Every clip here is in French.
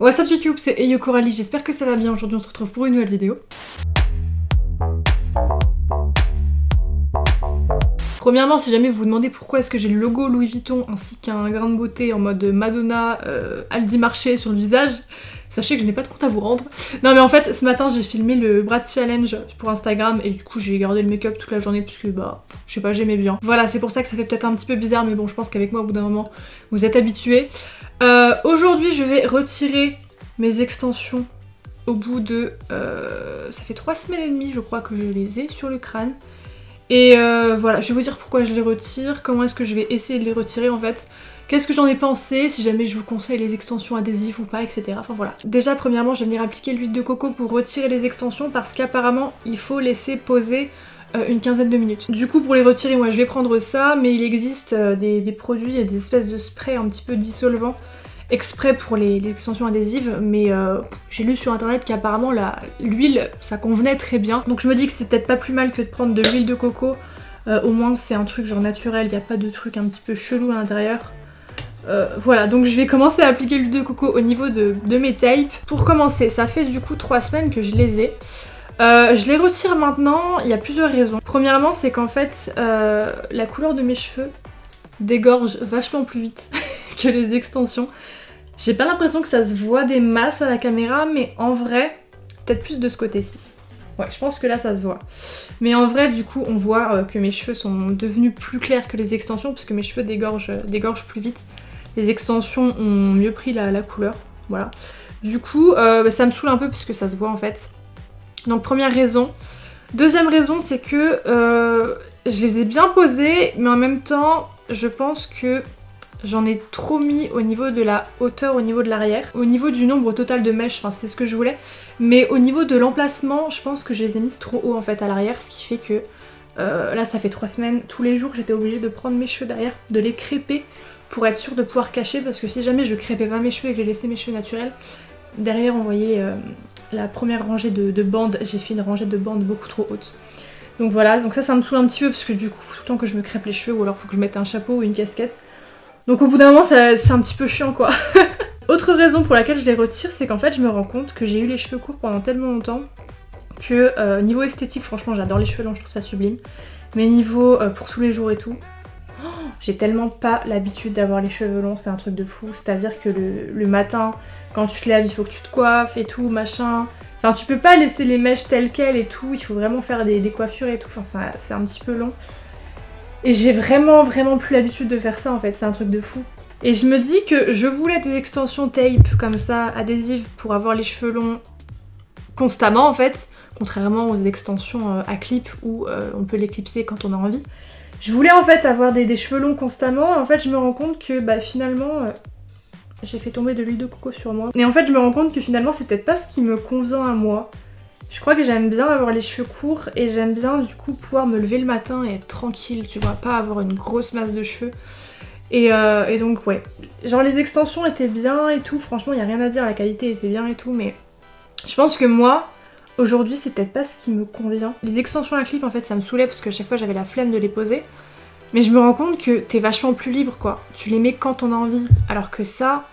What's up YouTube, c'est Eyo Coralie, j'espère que ça va bien. Aujourd'hui on se retrouve pour une nouvelle vidéo. Premièrement, si jamais vous vous demandez pourquoi est-ce que j'ai le logo Louis Vuitton ainsi qu'un grain de beauté en mode Madonna, Aldi Marché sur le visage, sachez que je n'ai pas de compte à vous rendre. Non mais en fait, ce matin j'ai filmé le Brad Challenge pour Instagram et du coup j'ai gardé le make-up toute la journée parce que bah, je sais pas, j'aimais bien. Voilà, c'est pour ça que ça fait peut-être un petit peu bizarre mais bon, je pense qu'avec moi au bout d'un moment, vous êtes habitués. Aujourd'hui je vais retirer mes extensions au bout de... ça fait 3 semaines et demie je crois que je les ai sur le crâne. Et voilà, je vais vous dire pourquoi je les retire, comment est-ce que je vais essayer de les retirer en fait, qu'est-ce que j'en ai pensé, si jamais je vous conseille les extensions adhésives ou pas, etc. Enfin voilà. Déjà premièrement je vais venir appliquer l'huile de coco pour retirer les extensions parce qu'apparemment il faut laisser poser une quinzaine de minutes. Du coup pour les retirer moi je vais prendre ça, mais il existe des produits et des espèces de sprays un petit peu dissolvants exprès pour les extensions adhésives, mais j'ai lu sur internet qu'apparemment l'huile ça convenait très bien, donc je me dis que c'est peut-être pas plus mal que de prendre de l'huile de coco, au moins c'est un truc genre naturel, il n'y a pas de truc un petit peu chelou à l'intérieur. Voilà, donc je vais commencer à appliquer l'huile de coco au niveau de mes tapes. Pour commencer, ça fait du coup 3 semaines que je les ai. Je les retire maintenant, il y a plusieurs raisons. Premièrement, c'est qu'en fait, la couleur de mes cheveux dégorge vachement plus vite que les extensions. J'ai pas l'impression que ça se voit des masses à la caméra, mais en vrai, peut-être plus de ce côté-ci. Ouais, je pense que là ça se voit. Mais en vrai, du coup, on voit que mes cheveux sont devenus plus clairs que les extensions, parce que mes cheveux dégorgent plus vite. Les extensions ont mieux pris la couleur, voilà. Du coup, ça me saoule un peu puisque ça se voit en fait. Donc première raison. Deuxième raison, c'est que je les ai bien posés, mais en même temps, je pense que j'en ai trop mis au niveau de la hauteur, au niveau de l'arrière. Au niveau du nombre total de mèches, enfin c'est ce que je voulais. Mais au niveau de l'emplacement, je pense que je les ai mises trop haut en fait à l'arrière, ce qui fait que là ça fait 3 semaines, tous les jours j'étais obligée de prendre mes cheveux derrière, de les crêper pour être sûre de pouvoir cacher, parce que si jamais je crêpais pas mes cheveux et que je laissais mes cheveux naturels, derrière on voyait la première rangée de bandes, j'ai fait une rangée de bandes beaucoup trop haute. Donc voilà, donc ça me saoule un petit peu parce que du coup tout le temps que je me crêpe les cheveux ou alors faut que je mette un chapeau ou une casquette. Donc au bout d'un moment c'est un petit peu chiant quoi. Autre raison pour laquelle je les retire, c'est qu'en fait je me rends compte que j'ai eu les cheveux courts pendant tellement longtemps que niveau esthétique franchement j'adore les cheveux longs, je trouve ça sublime. Mais niveau pour tous les jours et tout, j'ai tellement pas l'habitude d'avoir les cheveux longs, c'est un truc de fou. C'est-à-dire que le matin, quand tu te lèves, il faut que tu te coiffes et tout, machin. Enfin, tu peux pas laisser les mèches telles quelles et tout, il faut vraiment faire des coiffures et tout, enfin c'est un petit peu long. Et j'ai vraiment plus l'habitude de faire ça en fait, c'est un truc de fou. Et je me dis que je voulais des extensions tape comme ça, adhésives, pour avoir les cheveux longs constamment en fait, contrairement aux extensions à clip où on peut les clipser quand on a envie. Je voulais en fait avoir des cheveux longs constamment, en fait je me rends compte que bah finalement j'ai fait tomber de l'huile de coco sur moi. Et en fait je me rends compte que finalement c'est peut-être pas ce qui me convient à moi. Je crois que j'aime bien avoir les cheveux courts et j'aime bien du coup pouvoir me lever le matin et être tranquille, tu vois, pas avoir une grosse masse de cheveux. Et donc ouais, genre les extensions étaient bien et tout, franchement il y a rien à dire, la qualité était bien et tout, mais je pense que moi, aujourd'hui c'est peut-être pas ce qui me convient. Les extensions à clip en fait ça me saoulait parce que à chaque fois j'avais la flemme de les poser. Mais je me rends compte que t'es vachement plus libre quoi. Tu les mets quand t'en as envie. Alors que ça,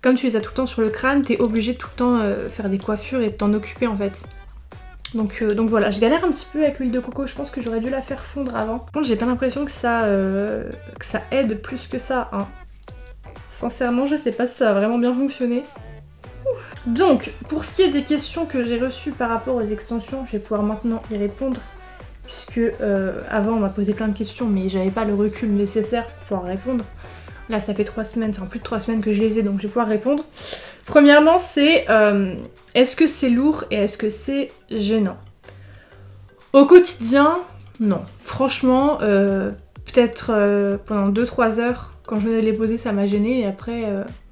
comme tu les as tout le temps sur le crâne, t'es obligé de tout le temps faire des coiffures et de t'en occuper en fait. Donc voilà, je galère un petit peu avec l'huile de coco, je pense que j'aurais dû la faire fondre avant. Par contre j'ai pas l'impression que ça aide plus que ça, hein. Sincèrement je sais pas si ça va vraiment bien fonctionner. Donc, pour ce qui est des questions que j'ai reçues par rapport aux extensions, je vais pouvoir maintenant y répondre. Puisque avant on m'a posé plein de questions mais j'avais pas le recul nécessaire pour pouvoir répondre. Là ça fait 3 semaines, enfin plus de 3 semaines que je les ai donc je vais pouvoir répondre. Premièrement c'est est-ce que c'est lourd et est-ce que c'est gênant? Au quotidien, non. Franchement, peut-être pendant 2-3 heures quand je venais de les poser ça m'a gêné et après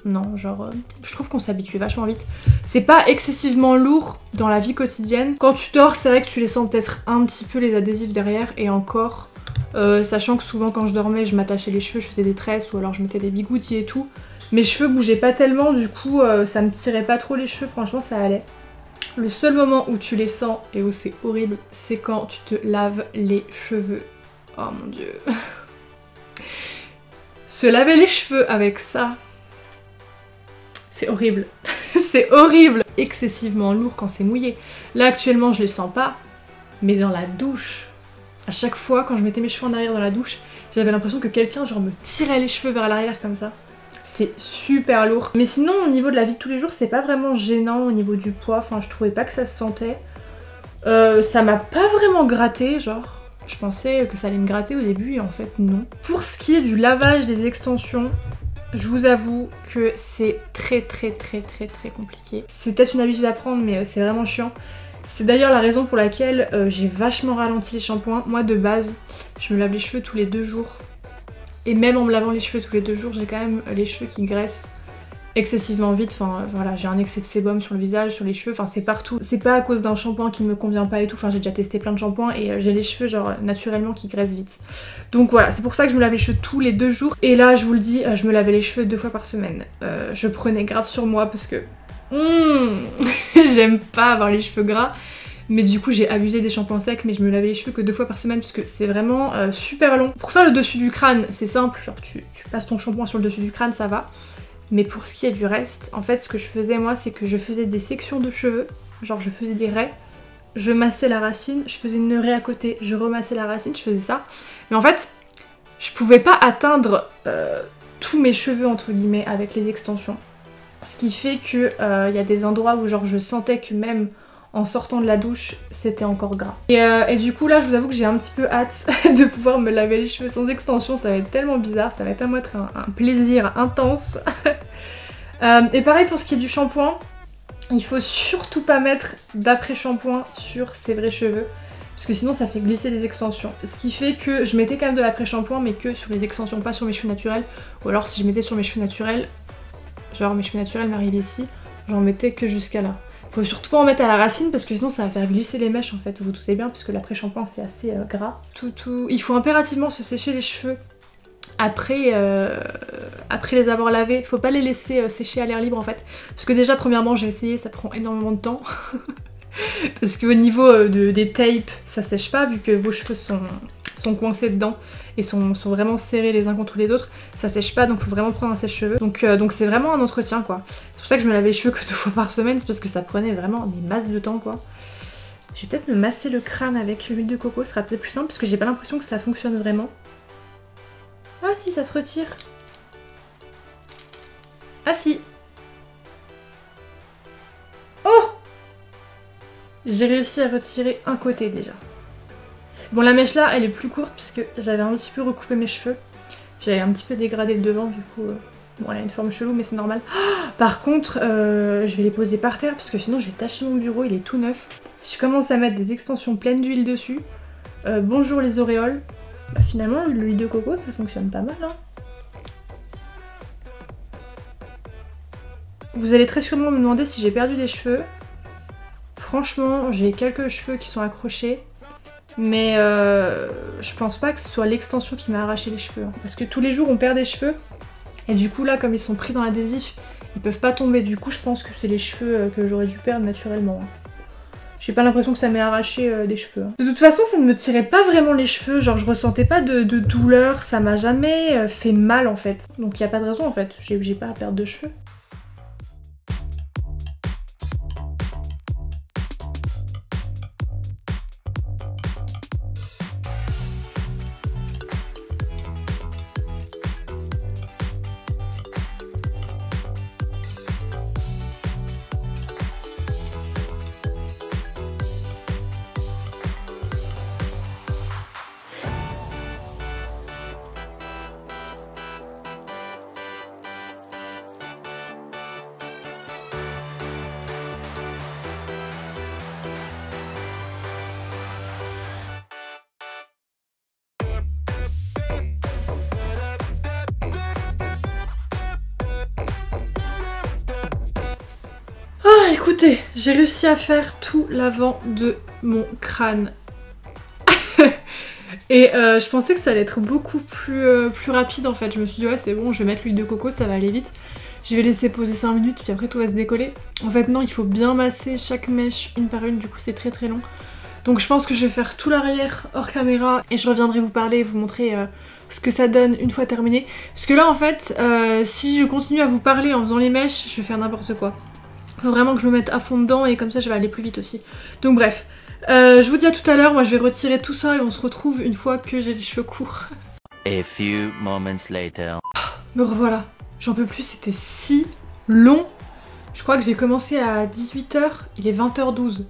non, genre je trouve qu'on s'habitue vachement vite. C'est pas excessivement lourd dans la vie quotidienne. Quand tu dors c'est vrai que tu les sens peut-être un petit peu les adhésifs derrière et encore, sachant que souvent quand je dormais je m'attachais les cheveux, je faisais des tresses ou alors je mettais des bigoudis et tout. Mes cheveux bougeaient pas tellement du coup ça me tirait pas trop les cheveux, franchement ça allait. Le seul moment où tu les sens et où c'est horrible c'est quand tu te laves les cheveux. Oh mon dieu. Se laver les cheveux avec ça, c'est horrible. C'est horrible. Excessivement lourd quand c'est mouillé. Là actuellement je les sens pas, mais dans la douche, à chaque fois quand je mettais mes cheveux en arrière dans la douche, j'avais l'impression que quelqu'un genre me tirait les cheveux vers l'arrière comme ça. C'est super lourd. Mais sinon au niveau de la vie de tous les jours c'est pas vraiment gênant au niveau du poids, enfin je trouvais pas que ça se sentait. Ça m'a pas vraiment gratté, genre je pensais que ça allait me gratter au début et en fait non. Pour ce qui est du lavage des extensions, je vous avoue que c'est très compliqué. C'est peut-être une habitude à prendre mais c'est vraiment chiant. C'est d'ailleurs la raison pour laquelle j'ai vachement ralenti les shampoings. Moi de base, je me lave les cheveux tous les 2 jours. Et même en me lavant les cheveux tous les 2 jours, j'ai quand même les cheveux qui graissent excessivement vite. Enfin voilà, j'ai un excès de sébum sur le visage, sur les cheveux, enfin c'est partout. C'est pas à cause d'un shampoing qui me convient pas et tout. Enfin j'ai déjà testé plein de shampoings et j'ai les cheveux genre naturellement qui graissent vite. Donc voilà, c'est pour ça que je me lave les cheveux tous les 2 jours. Et là je vous le dis, je me lavais les cheveux 2 fois par semaine. Je prenais grave sur moi parce que j'aime pas avoir les cheveux gras. Mais du coup j'ai abusé des shampoings secs, mais je me lavais les cheveux que 2 fois par semaine parce que c'est vraiment super long. Pour faire le dessus du crâne, c'est simple, genre tu passes ton shampoing sur le dessus du crâne, ça va. Mais pour ce qui est du reste, en fait ce que je faisais moi, c'est que je faisais des sections de cheveux, genre je faisais des raies, je massais la racine, je faisais une raie à côté, je remassais la racine, je faisais ça. Mais en fait, je pouvais pas atteindre tous mes cheveux entre guillemets avec les extensions. Ce qui fait que y a des endroits où genre je sentais que même en sortant de la douche, c'était encore gras. Et du coup là, je vous avoue que j'ai un petit peu hâte de pouvoir me laver les cheveux sans extension. Ça va être tellement bizarre, ça va être à moi être un plaisir intense. Et pareil pour ce qui est du shampoing, il faut surtout pas mettre d'après-shampoing sur ses vrais cheveux. Parce que sinon ça fait glisser les extensions. Ce qui fait que je mettais quand même de l'après-shampoing, mais que sur les extensions, pas sur mes cheveux naturels. Ou alors si je mettais sur mes cheveux naturels, genre mes cheveux naturels m'arrivent ici, j'en mettais que jusqu'à là. Faut surtout pas en mettre à la racine parce que sinon ça va faire glisser les mèches en fait, vous vous doutez bien, parce que l'après-shampoing c'est assez gras. Il faut impérativement se sécher les cheveux après les avoir lavés. Faut pas les laisser sécher à l'air libre en fait. Parce que déjà premièrement j'ai essayé, ça prend énormément de temps. Parce qu'au niveau des tapes, ça sèche pas vu que vos cheveux sont coincés dedans et sont vraiment serrés les uns contre les autres, ça sèche pas, donc faut vraiment prendre un sèche-cheveux. Donc c'est vraiment un entretien quoi. C'est pour ça que je me lavais les cheveux que 2 fois par semaine, c'est parce que ça prenait vraiment des masses de temps quoi. Je vais peut-être me masser le crâne avec l'huile de coco, ce sera peut-être plus simple parce que j'ai pas l'impression que ça fonctionne vraiment. Ah si, ça se retire. Ah si. Oh! J'ai réussi à retirer un côté déjà. Bon, la mèche là, elle est plus courte puisque j'avais un petit peu recoupé mes cheveux. J'avais un petit peu dégradé le devant, du coup... Bon, elle a une forme chelou, mais c'est normal. Oh, par contre, je vais les poser par terre parce que sinon je vais tacher mon bureau, il est tout neuf. Si je commence à mettre des extensions pleines d'huile dessus, bonjour les auréoles. Bah finalement, l'huile de coco, ça fonctionne pas mal, hein. Vous allez très sûrement me demander si j'ai perdu des cheveux. Franchement, j'ai quelques cheveux qui sont accrochés. Mais je pense pas que ce soit l'extension qui m'a arraché les cheveux. Hein. Parce que tous les jours on perd des cheveux. Et du coup là comme ils sont pris dans l'adhésif, ils peuvent pas tomber. Du coup je pense que c'est les cheveux que j'aurais dû perdre naturellement. Hein. J'ai pas l'impression que ça m'ait arraché des cheveux. Hein. De toute façon ça ne me tirait pas vraiment les cheveux. Genre je ressentais pas de douleur. Ça m'a jamais fait mal en fait. Donc y a pas de raison en fait. J'ai pas à perdre de cheveux. Ah, écoutez, j'ai réussi à faire tout l'avant de mon crâne. Et je pensais que ça allait être beaucoup plus rapide en fait. Je me suis dit ouais c'est bon, je vais mettre l'huile de coco, ça va aller vite. Je vais laisser poser 5 minutes puis après tout va se décoller. En fait non, il faut bien masser chaque mèche une par une, du coup c'est très long. Donc je pense que je vais faire tout l'arrière hors caméra et je reviendrai vous parler et vous montrer ce que ça donne une fois terminé. Parce que là en fait, si je continue à vous parler en faisant les mèches, je vais faire n'importe quoi. Faut vraiment que je me mette à fond dedans et comme ça je vais aller plus vite aussi. Donc bref, je vous dis à tout à l'heure, moi je vais retirer tout ça et on se retrouve une fois que j'ai les cheveux courts. A few moments later. Me revoilà, j'en peux plus, c'était si long. Je crois que j'ai commencé à 18 h, il est 20 h 12.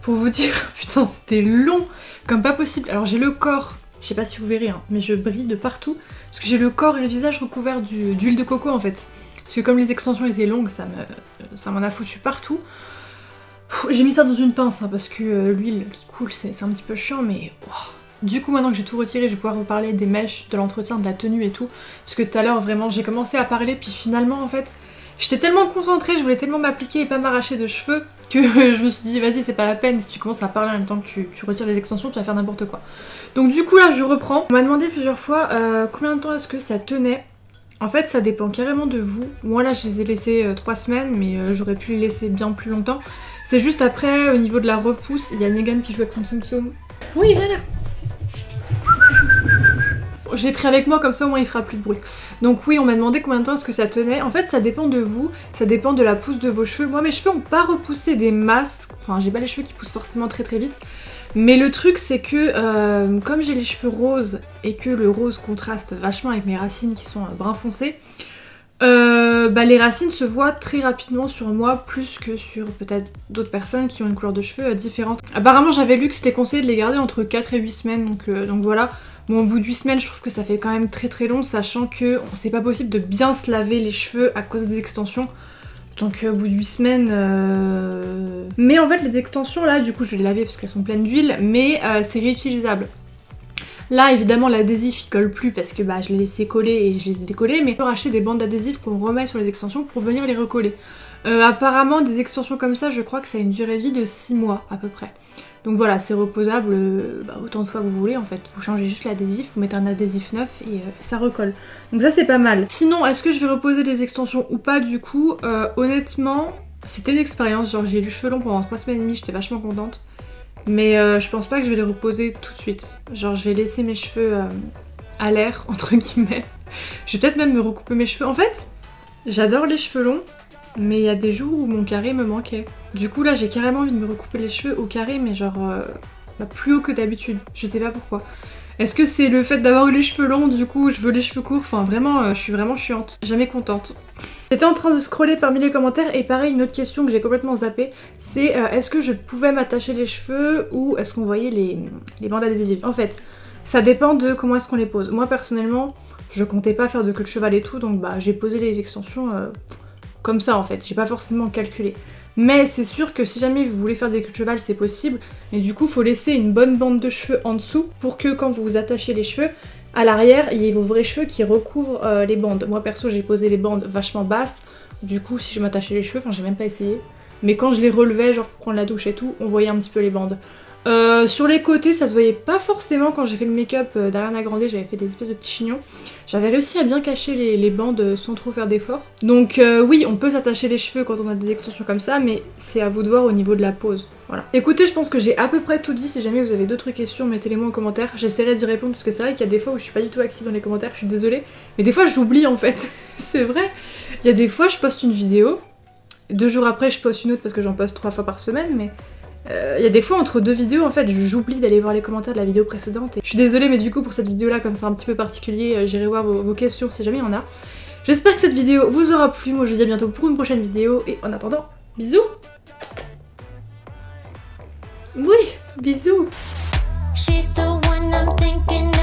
Pour vous dire, putain c'était long comme pas possible. Alors j'ai le corps, je sais pas si vous verrez, hein, mais je brille de partout. Parce que j'ai le corps et le visage recouverts d'huile de coco en fait. Parce que comme les extensions étaient longues, ça m'en a foutu partout. J'ai mis ça dans une pince hein, parce que l'huile qui coule c'est un petit peu chiant mais... Oh. Du coup maintenant que j'ai tout retiré, je vais pouvoir vous parler des mèches, de l'entretien, de la tenue et tout. Parce que tout à l'heure vraiment j'ai commencé à parler puis finalement en fait... J'étais tellement concentrée, je voulais tellement m'appliquer et pas m'arracher de cheveux que je me suis dit vas-y c'est pas la peine, si tu commences à parler en même temps que tu retires les extensions, tu vas faire n'importe quoi. Donc du coup là je reprends. On m'a demandé plusieurs fois combien de temps est-ce que ça tenait. En fait ça dépend carrément de vous. Moi là je les ai laissés 3 semaines mais j'aurais pu les laisser bien plus longtemps. C'est juste après au niveau de la repousse, il y a Negan qui joue avec son Tsum Tsum. Oui voilà. J'ai pris avec moi comme ça au moins il fera plus de bruit. Donc oui on m'a demandé combien de temps est-ce que ça tenait. En fait ça dépend de vous, ça dépend de la pousse de vos cheveux. Moi mes cheveux ont pas repoussé des masses, enfin j'ai pas les cheveux qui poussent forcément très très vite. Mais le truc c'est que comme j'ai les cheveux roses et que le rose contraste vachement avec mes racines qui sont brun foncé, les racines se voient très rapidement sur moi plus que sur peut-être d'autres personnes qui ont une couleur de cheveux différente. Apparemment j'avais lu que c'était conseillé de les garder entre 4 et 8 semaines donc voilà. Bon, au bout de 8 semaines, je trouve que ça fait quand même très très long, sachant que c'est pas possible de bien se laver les cheveux à cause des extensions. Donc au bout de 8 semaines... Mais en fait, les extensions, là, du coup, je vais les laver parce qu'elles sont pleines d'huile, mais c'est réutilisable. Là, évidemment, l'adhésif, il colle plus parce que je l'ai laissé coller et je les ai décollés, mais on peut racheter des bandes d'adhésif qu'on remet sur les extensions pour venir les recoller. Apparemment, des extensions comme ça, je crois que ça a une durée de vie de 6 mois à peu près. Donc voilà, c'est reposable autant de fois que vous voulez en fait. Vous changez juste l'adhésif, vous mettez un adhésif neuf et ça recolle. Donc ça c'est pas mal. Sinon, est-ce que je vais reposer les extensions ou pas du coup honnêtement, c'était une expérience. Genre j'ai eu les cheveux longs pendant 3 semaines et demie, j'étais vachement contente. Mais je pense pas que je vais les reposer tout de suite. Genre je vais laisser mes cheveux à l'air, entre guillemets. Je vais peut-être même me recouper mes cheveux. En fait, j'adore les cheveux longs. Mais il y a des jours où mon carré me manquait. Du coup là j'ai carrément envie de me recouper les cheveux au carré mais genre plus haut que d'habitude. Je sais pas pourquoi. Est-ce que c'est le fait d'avoir eu les cheveux longs, du coup je veux les cheveux courts? Enfin vraiment je suis vraiment chiante. Jamais contente. J'étais en train de scroller parmi les commentaires et pareil une autre question que j'ai complètement zappée. C'est est-ce que je pouvais m'attacher les cheveux ou est-ce qu'on voyait les bandes adhésives? En fait ça dépend de comment est-ce qu'on les pose. Moi personnellement je comptais pas faire de queue de cheval et tout donc j'ai posé les extensions... comme ça en fait, j'ai pas forcément calculé. Mais c'est sûr que si jamais vous voulez faire des queues de cheval, c'est possible. Mais du coup, faut laisser une bonne bande de cheveux en dessous pour que quand vous vous attachez les cheveux, à l'arrière, il y ait vos vrais cheveux qui recouvrent les bandes. Moi perso, j'ai posé les bandes vachement basses. Du coup, si je m'attachais les cheveux, enfin j'ai même pas essayé. Mais quand je les relevais, genre pour prendre la douche et tout, on voyait un petit peu les bandes. Sur les côtés, ça se voyait pas forcément quand j'ai fait le make-up d'Ariana Grande, j'avais fait des espèces de petits chignons. J'avais réussi à bien cacher les bandes sans trop faire d'efforts. Donc oui, on peut s'attacher les cheveux quand on a des extensions comme ça, mais c'est à vous de voir au niveau de la pose. Voilà. Écoutez, je pense que j'ai à peu près tout dit. Si jamais vous avez d'autres questions, mettez-les moi en commentaire. J'essaierai d'y répondre parce que c'est vrai qu'il y a des fois où je suis pas du tout active dans les commentaires, je suis désolée. Mais des fois j'oublie en fait, c'est vrai. Il y a des fois je poste une vidéo, 2 jours après je poste une autre parce que j'en poste 3 fois par semaine, mais... Il y a des fois entre 2 vidéos en fait j'oublie d'aller voir les commentaires de la vidéo précédente et je suis désolée mais du coup pour cette vidéo là comme c'est un petit peu particulier j'irai voir vos questions si jamais il y en a. J'espère que cette vidéo vous aura plu, moi je vous dis à bientôt pour une prochaine vidéo et en attendant bisous. Oui bisous. She's the one I'm thinking